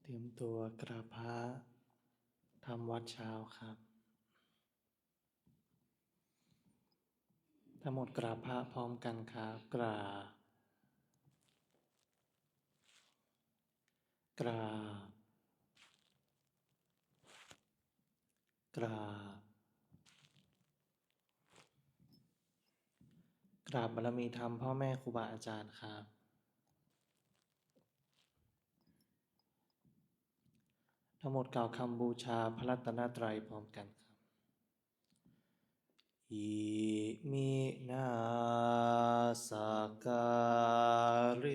เตรียมตัวกราบพระทำวัดเช้าครับทั้งหมดกราบพระพร้อมกันครับกราบกราบกราบกราบบารมีธรรมพ่อแม่ครูบาอาจารย์ครับทั้งหมดกล่าวคำบูชาพระรัตนตรัยพร้อมกันครับอิมินาสการ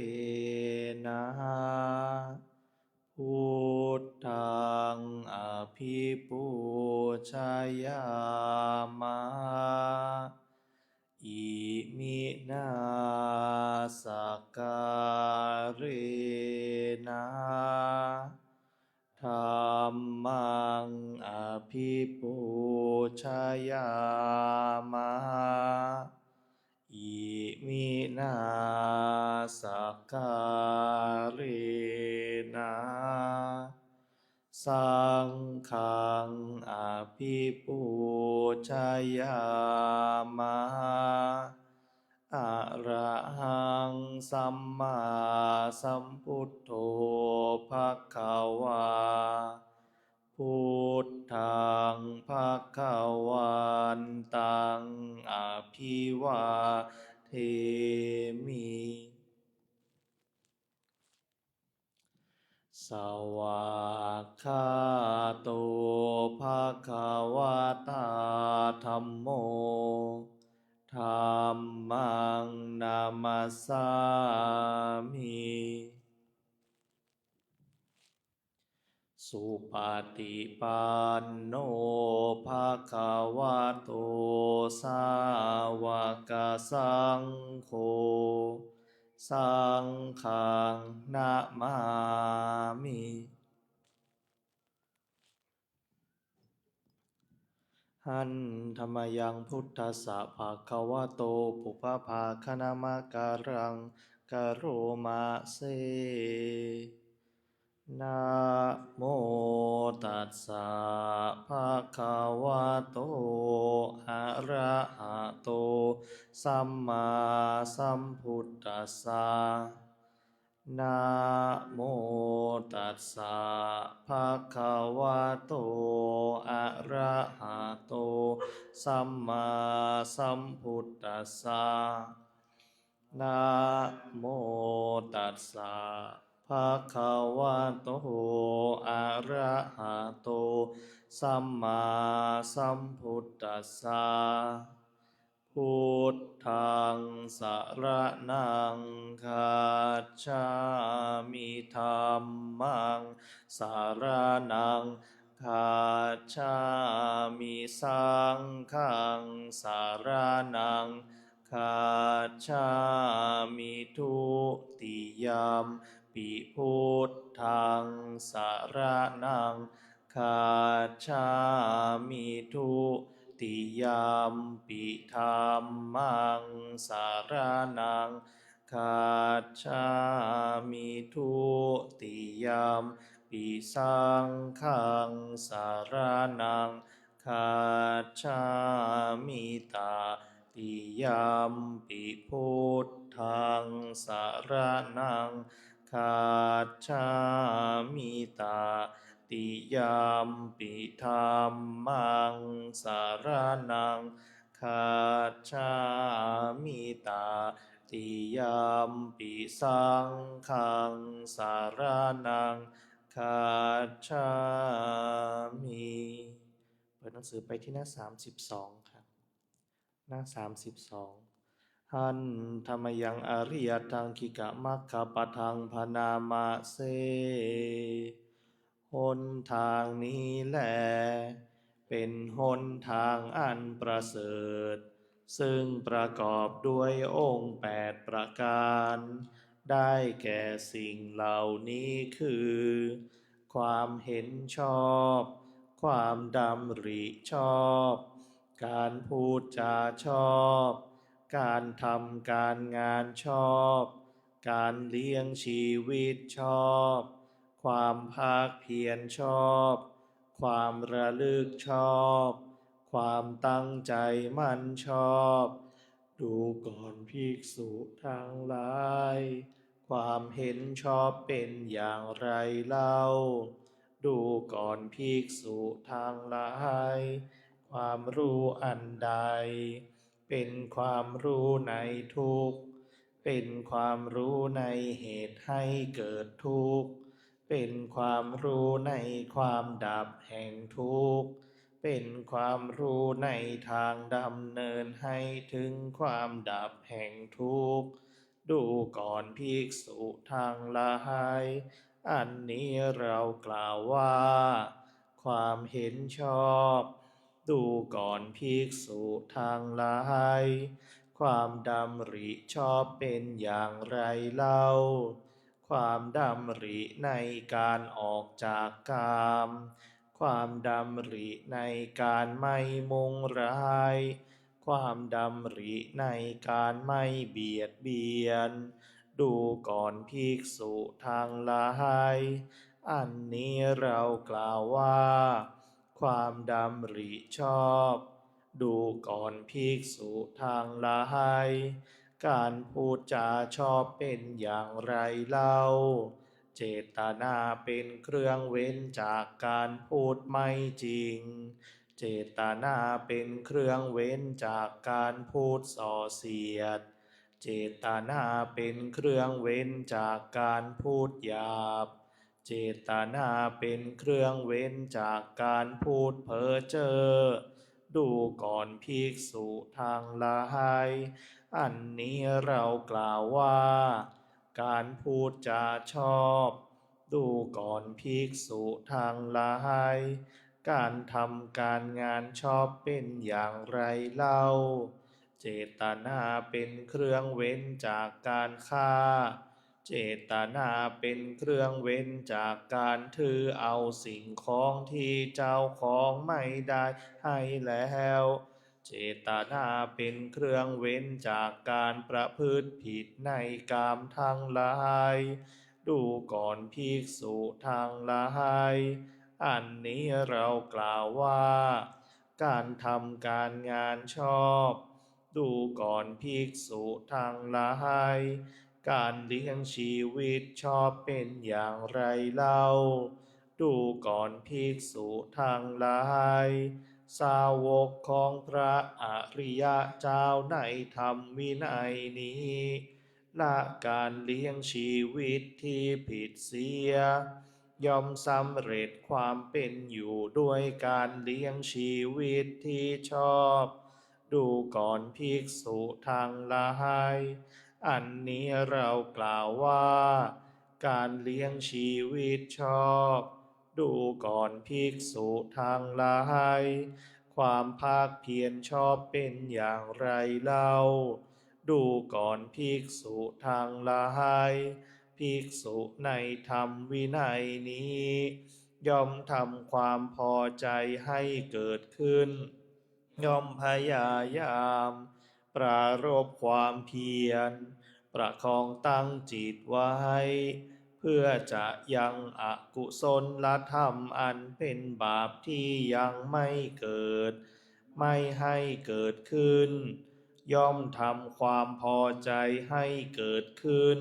นะพุทธังอภิปูชยามะอิมินาสการนะธัมมังอภิปูชยามะอิมินาสการนะสังฆังอภิปูชยามะอะระหังสัมมาสัมพุทโธภควาพุทธังภวันตังอภิวาเทมิสวากขาโตภควตาธัมโมธัมมังนามัสสามิสุปฏิปันโนภควโตสาวกสังโฆสังฆังนะมามิหันธรรมยังพุทธัสสะภะคะวะโตปุพพภาคณมะการังกะโรมาเซนะโมตัสสะภะคะวะโตอะระหะโตสัมมาสัมพุทธัสสะนะโมตัสสะภะคะวะโตอะระหะโตสัมมาสัมพุทธัสสะนะโมตัสสะภะคะวะโตอะระหะโตสัมมาสัมพุทธัสสะพุทธังสรณังคัจฉามิธัมมังสรณังคัจฉามิสังฆังสรณังคัจฉามิทุติยมปิพุทธังสรณังคัจฉามิทุติยมปิธัมมังสรณังคัจฉามิทุติยมปิสังฆังสรณังคัจฉามิตาติยมปิพุทธังสรณังคัจฉามิตาติยมปิธัมมังสรณังคัจฉามิตาติยมปิสังฆังสรณังคัจฉามิเปิดหนังสือไปที่หน้า32ครับหน้า32หันธรรมยังอริยตังคิกะมัคคะปะทังพนามาเสหนทางนี้แลเป็นหนทางอันประเสริฐซึ่งประกอบด้วยองค์8ประการได้แก่สิ่งเหล่านี้คือความเห็นชอบความดำริชอบการพูดจาชอบการทำการงานชอบการเลี้ยงชีวิตชอบ ความภาคเพียรชอบ ความระลึกชอบ ความตั้งใจมั่นชอบ ดูก่อนภิกษุทั้งหลาย ความเห็นชอบเป็นอย่างไรเล่า ดูก่อนภิกษุทั้งหลาย ความรู้อันใด เป็นความรู้ในทุกข์ เป็นความรู้ในเหตุให้เกิดทุกข์ เป็นความรู้ในความดับแห่งทุกข์ เป็นความรู้ในทางดำเนินให้ถึงความดับแห่งทุกข์ ดูก่อนภิกษุทั้งหลาย อันนี้เรากล่าวว่า ความเห็นชอบ ดูก่อนภิกษุทั้งหลาย ความดำริชอบเป็นอย่างไรเล่า ความดำริในการออกจากกาม ความดำริในการไม่มุ่งร้าย ความดำริในการไม่เบียดเบียน ดูก่อนภิกษุทั้งหลาย อันนี้เรากล่าวว่า ความดำริชอบ ดูก่อนภิกษุทั้งหลาย การพูดจาชอบเป็นอย่างไรเล่า เจตนาเป็นเครื่องเว้นจากการพูดไม่จริง เจตนาเป็นเครื่องเว้นจากการพูดส่อเสียด เจตนาเป็นเครื่องเว้นจากการพูดหยาบ เจตนาเป็นเครื่องเว้นจากการพูดเพ้อเจ้อ ดูก่อนภิกษุทั้งหลาย อันนี้เรากล่าวว่า การพูดจาชอบ ดูก่อนภิกษุทั้งหลาย การทำการงานชอบเป็นอย่างไรเล่า เจตนาเป็นเครื่องเว้นจากการฆ่า เจตนาเป็นเครื่องเว้นจากการถือเอาสิ่งของที่เจ้าของไม่ได้ให้แล้ว เจตนาเป็นเครื่องเว้นจากการประพฤติผิดในกามทั้งหลาย ดูก่อนภิกษุทั้งหลาย อันนี้เรากล่าวว่า การทำการงานชอบ ดูก่อนภิกษุทั้งหลาย การเลี้ยงชีวิตชอบเป็นอย่างไรเล่า ดูก่อนภิกษุทั้งหลาย สาวกของพระอริยเจ้าในธรรมวินัยนี้ละการเลี้ยงชีวิตที่ผิดเสีย ย่อมสำเร็จความเป็นอยู่ด้วยการเลี้ยงชีวิตที่ชอบ ดูก่อนภิกษุทั้งหลาย อันนี้เรากล่าวว่า การเลี้ยงชีวิตชอบ ดูก่อนภิกษุทั้งหลาย ความภาคเพียรชอบเป็นอย่างไรเล่า ดูก่อนภิกษุทั้งหลาย ภิกษุในธรรมวินัยนี้ ย่อมทำความพอใจให้เกิดขึ้น ย่อมพยายามปรารภความเพียร ประคองตั้งจิตไว้ เพื่อจะยังอกุศลธรรมอันเป็นบาปที่ยังไม่เกิด ไม่ให้เกิดขึ้น ย่อมทำความพอใจให้เกิดขึ้น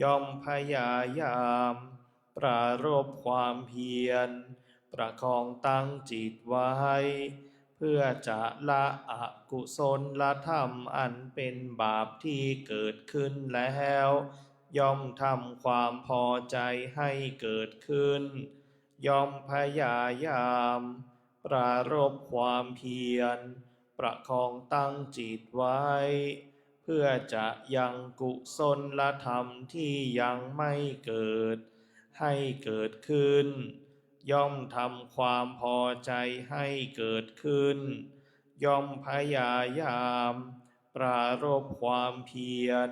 ย่อมพยายามปรารภความเพียร ประคองตั้งจิตไว้ เพื่อจะละอกุศลธรรมอันเป็นบาปที่เกิดขึ้นแล้ว ย่อมทำความพอใจให้เกิดขึ้น ย่อมพยายามปรารภความเพียร ประคองตั้งจิตไว้ เพื่อจะยังกุศลธรรมที่ยังไม่เกิด ให้เกิดขึ้น ย่อมทำความพอใจให้เกิดขึ้น ย่อมพยายามปรารภความเพียร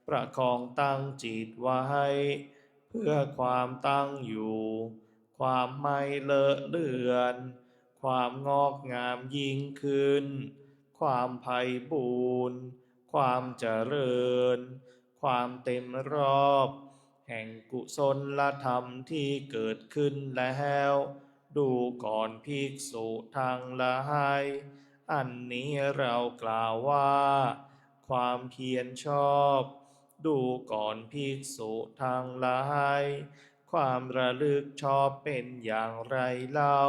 ประคองตั้งจิตไว้ เพื่อความตั้งอยู่ ความไม่เลอะเลือน ความงอกงามยิ่งขึ้น ความไพบูรณ์ ความเจริญ ความเต็มรอบ แห่งกุศลธรรมที่เกิดขึ้นแล้ว ดูก่อนภิกษุทั้งหลายอันนี้เรากล่าวว่า ความเพียรชอบ ดูก่อนภิกษุทั้งหลายความระลึกชอบเป็นอย่างไรเล่า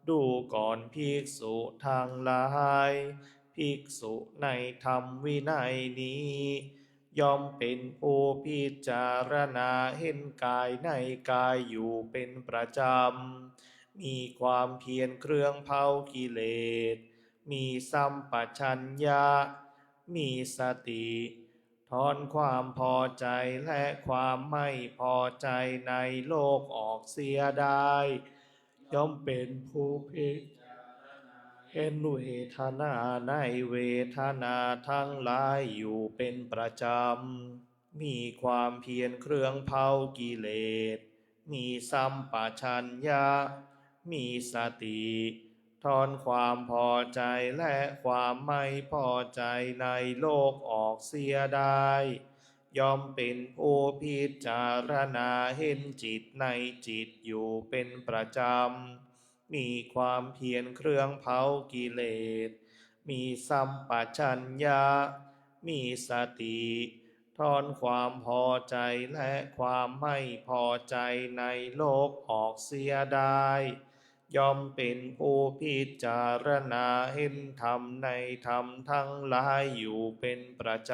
ดูก่อนภิกษุทั้งหลายภิกษุในธรรมวินัยนี้ ย่อมเป็นผู้พิจารณาเห็นกายในกายอยู่เป็นประจำ มีความเพียรเครื่องเผากิเลส มีสัมปชัญญะ มีสติ ถอนความพอใจและความไม่พอใจในโลกออกเสียได้ ย่อมเป็นผู้พิจารณาเห็นเวทนาในเวทนาทั้งหลายอยู่เป็นประจำ มีความเพียรเครื่องเผากิเลส มีสัมปชัญญะ มีสติ ถอนความพอใจและความไม่พอใจในโลกออกเสียได้ ย่อมเป็นผู้พิจารณาเห็นจิตในจิตอยู่เป็นประจำ มีความเพียรเครื่องเผากิเลส มีสัมปชัญญะ มีสติ ถอนความพอใจและความไม่พอใจในโลกออกเสียได้ ย่อมเป็นผู้พิจารณาเห็นธรรมในธรรมทั้งหลายอยู่เป็นประจ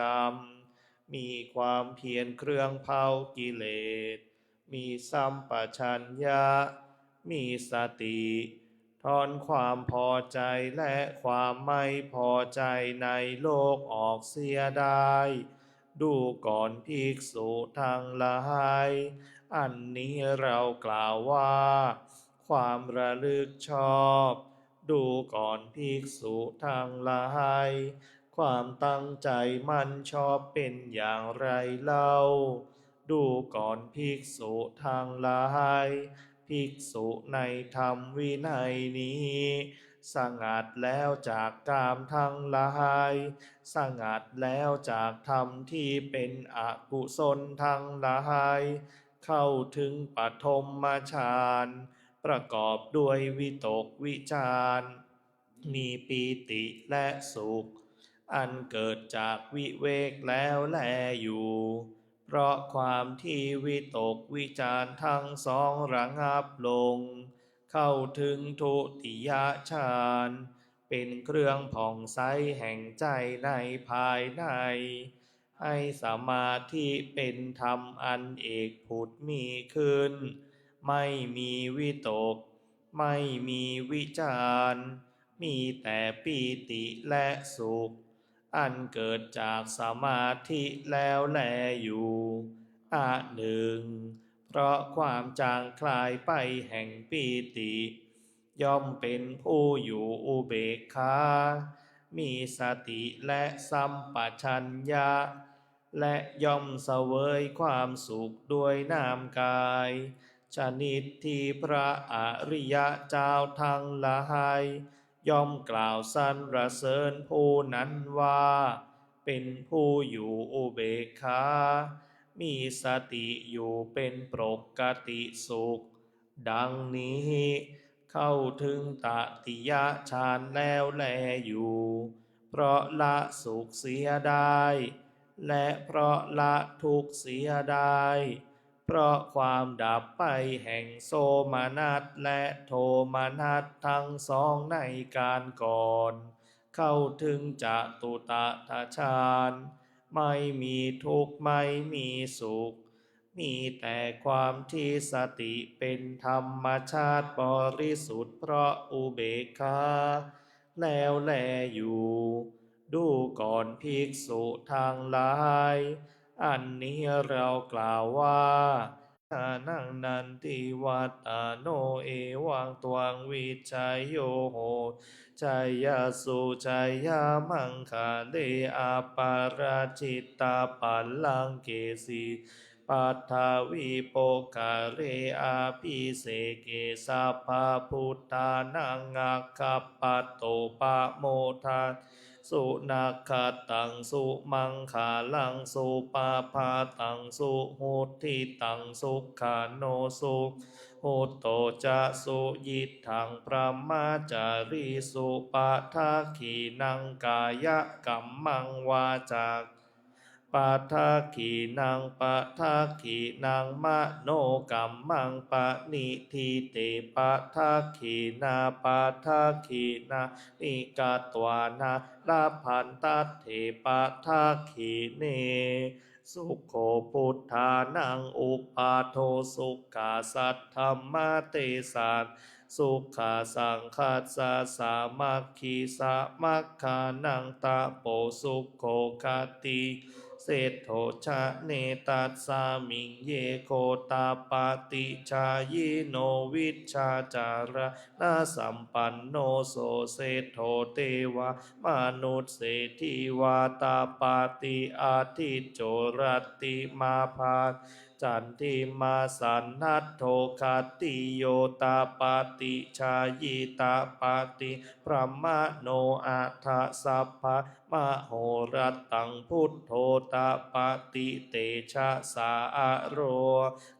ำ มีความเพียรเครื่องเผากิเลส มีสัมปชัญญะ มีสติ ถอนความพอใจและความไม่พอใจในโลกออกเสียได้ ดูก่อนภิกษุทั้งหลายอันนี้เรากล่าวว่า ความระลึกชอบ ดูก่อนภิกษุทั้งหลายความตั้งใจมั่นชอบเป็นอย่างไรเล่า ดูก่อนภิกษุทั้งหลายภิกษุในธรรมวินัยนี้ สงัดแล้วจากกามทั้งหลายสงัดแล้วจากธรรมที่เป็นอกุศลทั้งหลายเข้าถึงปฐมฌานประกอบด้วยวิตกวิจารมีปีติและสุข อันเกิดจากวิเวกแล้วแลอยู่ เพราะความที่วิตกวิจารทั้งสองระงับลง เข้าถึงทุติยฌานเป็นเครื่องผ่องใสแห่งใจในภายใน ให้สมาธิเป็นธรรมอันเอกผุดมีขึ้น ไม่มีวิตก ไม่มีวิจารมีแต่ปีติและสุข อันเกิดจากสมาธิแล้วแลอยู่หนึ่ง เพราะความจางคลายไปแห่งปีติ ย่อมเป็นผู้อยู่อุเบกขา มีสติและสัมปชัญญะ และย่อมเสวยความสุขด้วยนามกายชนิดที่พระอริยเจ้าทั้งหลายย่อมกล่าวสรรเสริญผู้นั้นว่า เป็นผู้อยู่อุเบกขา มีสติอยู่เป็นปกติสุข ดังนี้เข้าถึงตติยฌานแล้วแลอยู่ เพราะละสุขเสียได้ และเพราะละทุกข์เสียได้ เพราะความดับไปแห่งโสมนัสและโทมนัสทั้งสองในการก่อน เข้าถึงจตุตถฌานไม่มีทุกข์ไม่มีสุข มีแต่ความที่สติเป็นธรรมชาติบริสุทธิ์เพราะอุเบกขาแล้วแลอยู่ ดูก่อนภิกษุทั้งหลายอันนี้เรากล่าวว่านังนันติวัตตโนเอวังตวังวิจัยโยโหชัยยสุชัยยามังคะเลอาปาราจิตตาปัลลังเกสีปัทาวิโปกาเรอาภิเสเกสัพพพุทธานังอัคคปัตโตปะโมทัส สุนัขตังสุมังคาลังสุปาพาตังสุหุติตังสุขาโนสุโหโตจะสุยิทังพระมาจาริสุปะทาขีนังกายกัมมังวาจาปะทาขีนังปะทาขีนังมโนกัมมังปะนิทิเตปะทาขีนาปะทาขีนานิกาตวานาลาพันตัตเถปะทาขีเนสุโขพุทธานังอุปาโทสุขาสัทธรรมเตสานสุขาสังคัสสะสามัคคีสามัคคานังตะโปสุโขคติเศธโธชะเนตัสสามิงเยโคตาปาติชายโนวิชชาจาระนาสัมปันโนโสเศธโธเทวามนุษย์เศรษฐีวาตาปาติอาทิจโจรติมาภาจันทิมาสันนัตโทคาติโยตาปาติชายิตาปาติพระมโนอัฏฐสัพพะมโหรัตตังพุทโธตาปาติเตชะสาโร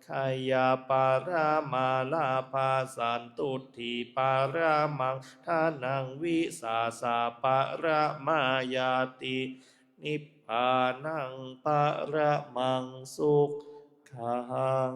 ขยาปารามาลาภาสันตุถีปารามังทานังวิสาสาปาระมายาตินิพพานังปะระมังสุขขัง